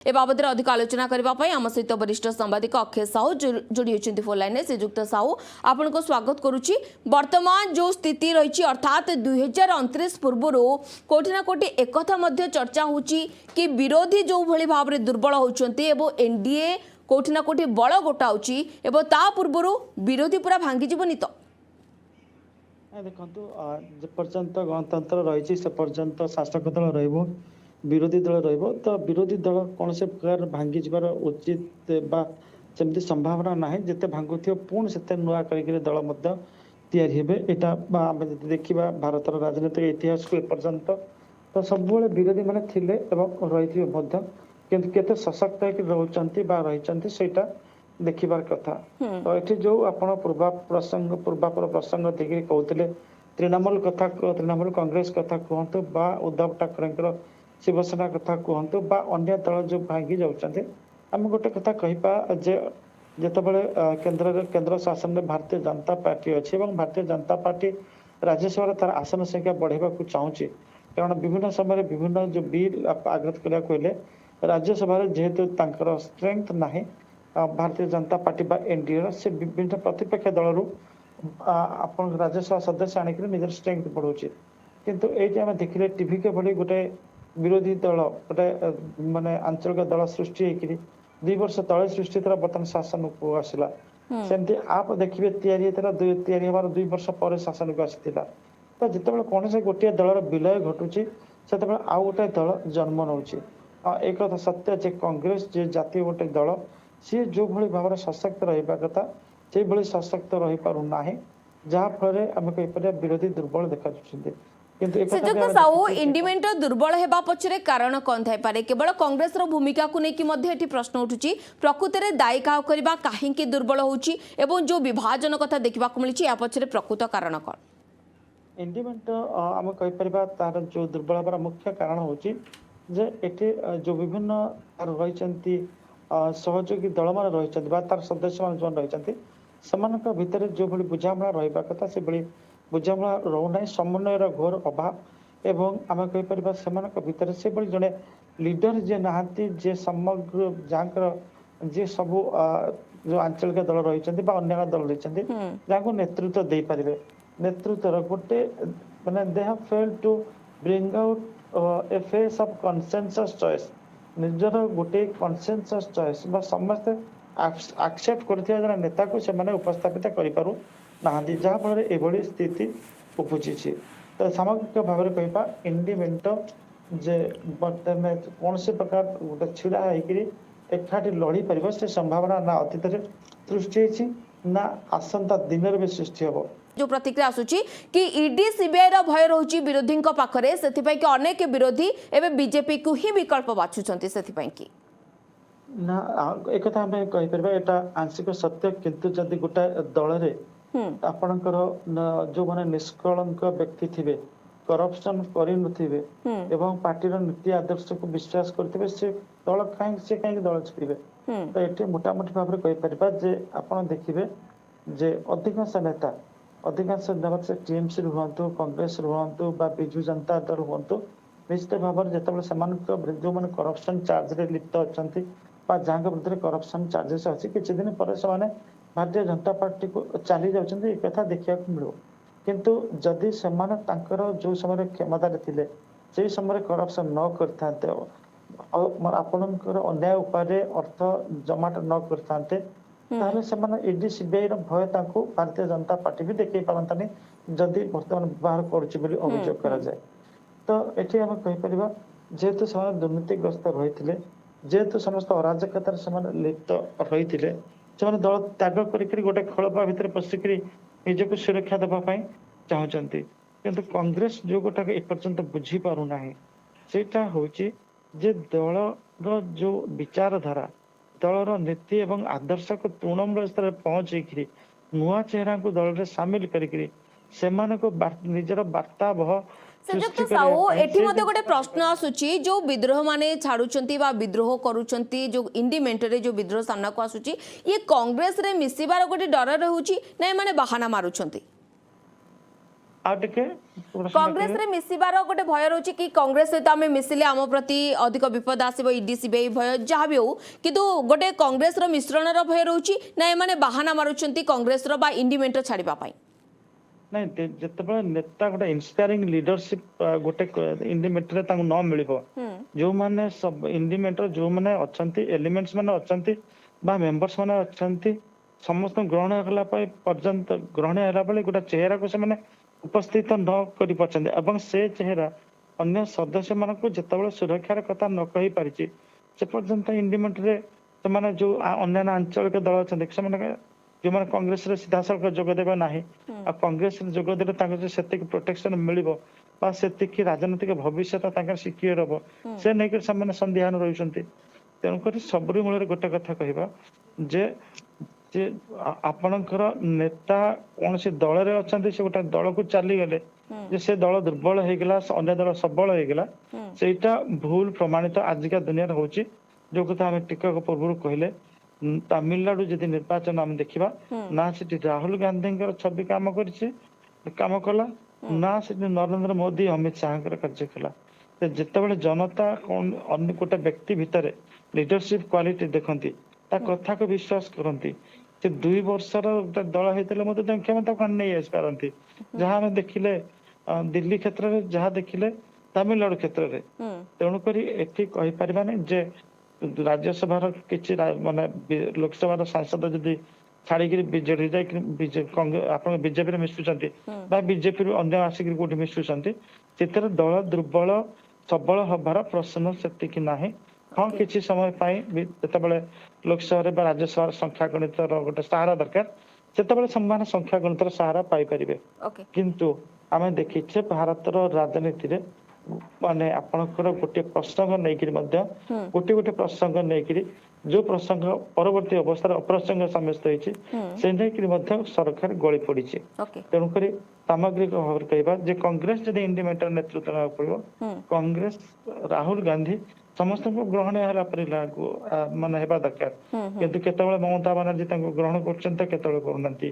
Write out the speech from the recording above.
ए बाबद अधिक आलोचना करने आम सहित वरिष्ठ सांबादिक अक्षय साहू जोड़ी होती फोन लाइन श्रीजुक्त साहू आपण को स्वागत करुच्ची। वर्तमान जो स्थिति रही अर्थात 2029 पूर्व कोटि ना कोटि एक चर्चा होची कि विरोधी जो भली भाव में दुर्बल होती एनडीए कोटि ना कोटि बल गोटाऊँच एवं ता पूर्व विरोधी पूरा भांगी जीवनी तो देखो जेपर्यंत गणतंत्र रही से पर्यंत शासक दल रही विरोधी दल रही तो विरोधी दल कौन से प्रकार भांगी जबार उचित सेमती संभावना ना जिते भांगुथ पुणी से नुआ कर दल यहाँ देखा भारतर राजनीतिक इतिहास को एपर्यंत तो सब विरोधी मैंने थिले रही केते सशक्त रोचंती रही देखिबार कथा तो ये जो आपण पूर्वापर प्रसंग देखिए कहते तृणमूल कथा तृणमूल कांग्रेस कथा कहतु बा उद्धव ठाकरे शिवसेना कथा कहतु बा अन्य दल जो भांगी जाऊँच आम गोटे कथा कहीपा जे जितेबाला केंद्र शासन में भारतीय जनता पार्टी अच्छी भारतीय जनता पार्टी राज्यसभा तार आसन संख्या बढ़ावा चाहूँगी कारण विभिन्न समय विभिन्न जो बिल आगत करा कहले राज्यसभा जेहेतु स्ट्रेंथ ना भारतीय जनता पार्टी बा एनडीए से विभिन्न प्रतिपक्ष दल आप राज्यसभा सदस्य आणिक निज स्ट्रेंथ बढ़ाऊे किंतु ये आम देखिले टीवी के भली गोटे विरोधी दल गोटे माने आंचलिक दल सृष्टि होकर 2 वर्ष तले सृष्टि थी बर्तमान शासन को आसला सेमती आप देखिए तैयारी हमार 2 वर्ष पर शासन को आसाला तो जिते कौन से गोटे दलर विलय घटुची से आउ गोटे दल जन्म नौ एक सत्य जे कांग्रेस जे जातीय गोटे दल सी जो भली भाव सशक्त रहा कथा से भली सशक्त रही पारु ना जहाँफल आम कहीपर विरोधी दुर्बल देखा श्रीजुक्त साहू इंडिमेंट दुर्बल होगा पछरे कारण कौन थाईपे केवल कांग्रेस भूमिका को लेकिन प्रश्न उठुची प्रकृत में दायी क्या करवा कहीं दुर्बल होची एवं जो विभाजन कथा देखा मिली या पछरे प्रकृत कारण कौन इंडिमेंट आम कहीपर तार जो दुर्बल हमार मुख्य कारण होची जे एटी जो विभिन्न रही सहयोगी दल मान रही तार सदस्य मान जो रही से भितर जो भली बुझामणा रहा कथा से भली बुझामणा रोना समन्वयर घोर अभाव एवं आम कहीपर से भितर से जड़े लीडर जे नहांती जे समग्र जहाँ जे सब जो आंचलिक दल रही अन्य दल रही जहाँ नेतृत्व दे पारे नेतृत्व गोटे माने they have failed to bring out a face of consensus choice निजर गोटे कंसेंसस चॉइस समस्ते एक्सेप्ट कर नेता को से उपस्थापित करूँ ना जहाँफल ये स्थिति उपजी तो सामग्रिक भाव में कहवा इंडिमेंट जे कौन से प्रकार गोटे छिड़ा होती लड़ी पार से संभावना ना अतीत सृष्टि ना आसंता दिन भी सृष्टि हम जो प्रतिक्रिया आसुची कि ईडी सीबीआई रो भय रहुची विरोधी पाखरे सेथिपई कि अनेक विरोधी एवं बीजेपी को ही विकल्प बाछुचंती सेथिपई कि ना एक कथा हम कहि परबा एटा आंशिक सत्य किंतु जदि गोटा दल रे आपनकर जो माने निष्कलंक व्यक्ति थिबे करप्शन करि नथिबे एवं पार्टी रो नीति आदर्श को विश्वास करथिबे से दल कहीं दल छिबे तो एटे मोटा मोटी भाव में कहि परबा जे आपण देखिबे जे अधिकांश नेता से टीएमसी रुहतु कांग्रेस रुहतु बा बिजु जनता दल रुहतु निश्चित भाव में जिते जो मैंने करप्शन चार्ज रे लिप्त अच्छा जहाँ विरुद्ध करप्शन चार्जेस अच्छी किसी दिन पर से भारतीय जनता पार्टी को चली जाऊँच कथा देखा मिलू किंतु जदि से जो समय क्षमतार थे से समय करप्शन न करते आपणकर अन्याय उपाय अर्थ जमाट न करते ईडी सीबीआई भय भारतीय जनता पार्टी भी देखी पारतानी जदि बर्तमान व्यवहार करुच्च कराए तो ये आम कहीपर जेहेतु से दुर्नीतिग्रस्त रही जेहेतु समस्त अराजकतार लिप्त रही दल त्याग कर गोटे खलपा भितर पशिक निजक सुरक्षा देवाई चाहते किंतु कांग्रेस जो गोटा एपर्यंत बुझी पारना सेटा हूँ जे दलर जो विचारधारा दलर नीति एवं आदर्श को तृणमूल स्तर में पहुंचे नुआ चेहरा को दल में सामिल करके निजर वार्ता बह श्रीजुक्त साहू एठी मध्ये गोटे प्रश्न आसुची जो विद्रोह माने छाड़ुचंती बा विद्रोह करूचंती जो इंडिमेंट रे जो विद्रोह सामना को आसुची ये कांग्रेस रे मिसिबार गोटे डर रहउची नै माने बहाना मारुचंती ଆଉ ଟିକେ ପ୍ରଶ୍ନ कांग्रेस रे मिसिबार गोटे भय रोची कि कांग्रेस सहित आम मिसिले आम प्रति अधिक विपद आसो ईडी सीबीआई भय जहाँ भी हो किंतु गोटे कांग्रेस रो मिश्रण रो भय रोची ना एमाने बाहाना मारुछंती कांग्रेस रो बा इंडिमेंट छाड़िबा पाई ନାଇଁ ଯେତେବେଳେ ନେତା ଗୋଟେ ଇନ୍ସପାୟାରିଂ ଲିଡରସିପ ଗୋଟେ ଇଣ୍ଡିମେଣ୍ଟରେ ତାଙ୍କୁ ନ ମିଳିବ ଯୋଉମାନେ ସବୁ ଇଣ୍ଡିମେଣ୍ଟର ଯୋଉମାନେ ଅଛନ୍ତି ଏଲିମେଣ୍ଟସ ମାନେ ଅଛନ୍ତି ବା ମେମ୍ବର୍ସ ମାନେ ଅଛନ୍ତି ସମସ୍ତଙ୍କୁ ଗ୍ରହଣ ହେଲା ପର୍ଯ୍ୟନ୍ତ ଗ୍ରହଣ ହେଲା ବେଳେ ଗୋଟେ ଚେହେରାକୁ ସେମାନେ ଉପସ୍ଥିତ ନ କରିପାରୁଛନ୍ତି ଏବଂ ସେ ଚେହେରା ଅନ୍ୟ ସଦସ୍ୟ ମାନଙ୍କୁ ଯେତେବେଳେ ସୁରକ୍ଷାର କଥା ନ କହିପାରିଛି ସେ ପର୍ଯ୍ୟନ୍ତ ଇଣ୍ଡିମେଣ୍ଟରେ ସେମାନେ ଯୋଉ ଅନ୍ୟାନ୍ୟ ଆଞ୍ଚଳିକ ଦଳ ଅଛନ୍ତି ସେମାନେ ଯୋଉମାନେ କଂଗ୍ରେସରେ ସିଧାସଳଖ ଯୋଗ ଦେବେ ନାହିଁ ଆଉ କଂଗ୍ରେସରେ ଯୋଗ ଦେଲେ ତାଙ୍କୁ ସେତିକି ପ୍ରୋଟେକ୍ସନ ମିଳିବ ବା ସେତିକି ରାଜନୈତିକ ଭବିଷ୍ୟତ ତାଙ୍କର ସିକ୍ୟୁର ହବ ସେ ନେଇକି ସେମାନେ ସନ୍ଦିହାନ ରହିଛନ୍ତି। ତେଣୁକରି ସବୁରି ମୂଳରେ ଗୋଟେ କଥା କହିବା ଯେ ଯେ ଆପଣଙ୍କର ନେତା କୌଣସି ଦଳରେ ଅଛନ୍ତି ସେ ଗୋଟେ ଦଳକୁ ଚାଲିଗଲେ ଯେ ସେ ଦଳ ଦୁର୍ବଳ ହେଇଗଲା ଅନ୍ୟ ଦଳ ସବଳ ହେଇଗଲା ସେଇଟା ଭୁଲ ପ୍ରମାଣିତ ଆଜିକା ଦୁନିଆରେ ହଉଛି। ଯୋଉ କଥା ଆମେ ଟିକକ ପୂର୍ବରୁ କହିଲେ ତାମିଲନାଡୁ ଯଦି ନିର୍ବାଚନ ଆମେ ଦେଖିବା ନା ସେଠି ରାହୁଲ ଗାନ୍ଧୀଙ୍କର ଛବି କାମ କଲା ନା ସେଠି ନରେନ୍ଦ୍ର ମୋଦି ଅମିତ ଶାହାଙ୍କର କାର୍ଯ୍ୟ କଲା। ଯେତେବେଳେ ଜନତା ଅନ୍ୟ ଗୋଟେ ବ୍ୟକ୍ତି ଭିତରେ ଲିଡରସିପ କ୍ୱାଲିଟି ଦେଖନ୍ତି ତା କଥାକୁ ବିଶ୍ୱାସ କରନ୍ତି ସେ 2 ବର୍ଷର ଗୋଟେ ଦଳ ହେଇଥିଲେ ମଧ୍ୟ ତାଙ୍କ କ୍ଷମତାକୁ ନେଇ ଆସିପାରନ୍ତି ଯାହା ଆମେ ଦେଖିଲେ ଦିଲ୍ଲୀ କ୍ଷେତ୍ରରେ ଯାହା ଦେଖିଲେ ତାମିଲନାଡୁ କ୍ଷେତ୍ରରେ। ତେଣୁକରି ଏଠି କହିପାରିବାନି ଯେ ରାଜ୍ୟସଭାର କିଛି ମାନେ ଲୋକସଭାର ସାଂସଦ ଯଦି ଛାଡିକିରି ବିଜେଡି ଯାଇକି ଆପଣ ବିଜେପିରେ ମିଶୁଛନ୍ତି ବା ବିଜେପିରୁ ଅନ୍ୟ ଆସିକିରି କୋଉଠି ମିଶୁଛନ୍ତି ସେଥିରେ ଦଳ ଦୁର୍ବଳ ସବଳ ହବାର ପ୍ରଶ୍ନ ସେତିକି ନାହିଁ। ହଁ କିଛି ସମୟ ପାଇଁ ଯେତେବେଳେ ଲୋକସଭାରେ ବା ରାଜ୍ୟସଭାର ସଂଖ୍ୟା ଗଣିତର ଗୋଟେ ସାହାରା ଦରକାର ସେତେବେଳେ ସେମାନେ ସଂଖ୍ୟା ଗଣିତର ସାହାରା ପାଇପାରିବେ। କିନ୍ତୁ ଆମେ ଦେଖିଛେ ଭାରତର ରାଜନୀତିରେ ମାନେ ଆପଣଙ୍କର ଗୋଟିଏ ପ୍ରସଙ୍ଗ ନେଇକିରି ମଧ୍ୟ ଗୋଟେ ପ୍ରସଙ୍ଗ ନେଇକିରି ଯୋଉ ପ୍ରସଙ୍ଗ ପରବର୍ତ୍ତୀ ଅବସ୍ଥାରେ ଅପ୍ରସଙ୍ଗ ସାବ୍ୟସ୍ତ ହେଇଛି ସେ ନେଇକିରି ମଧ୍ୟ ସରକାର ଗଳି ପଡିଛି। ତେଣୁକରି ସାମଗ୍ରିକ ଭାବରେ କହିବା ଯେ କଂଗ୍ରେସ ଯଦି ଇଣ୍ଡିପେଣ୍ଡେଣ୍ଟ ନେତୃତ୍ୱ ନେବାକୁ ପଡିବ କଂଗ୍ରେସ ରାହୁଲ ଗାନ୍ଧୀ ସମସ୍ତଙ୍କୁ ଗ୍ରହଣ ହେଲା ପରି ମାନେ ହେବା ଦରକାର କିନ୍ତୁ କେତେବେଳେ ମମତା ବାନାର୍ଜୀ ତାଙ୍କୁ ଗ୍ରହଣ କରୁଛନ୍ତି ତ କେତେବେଳେ କରୁନାହାନ୍ତି।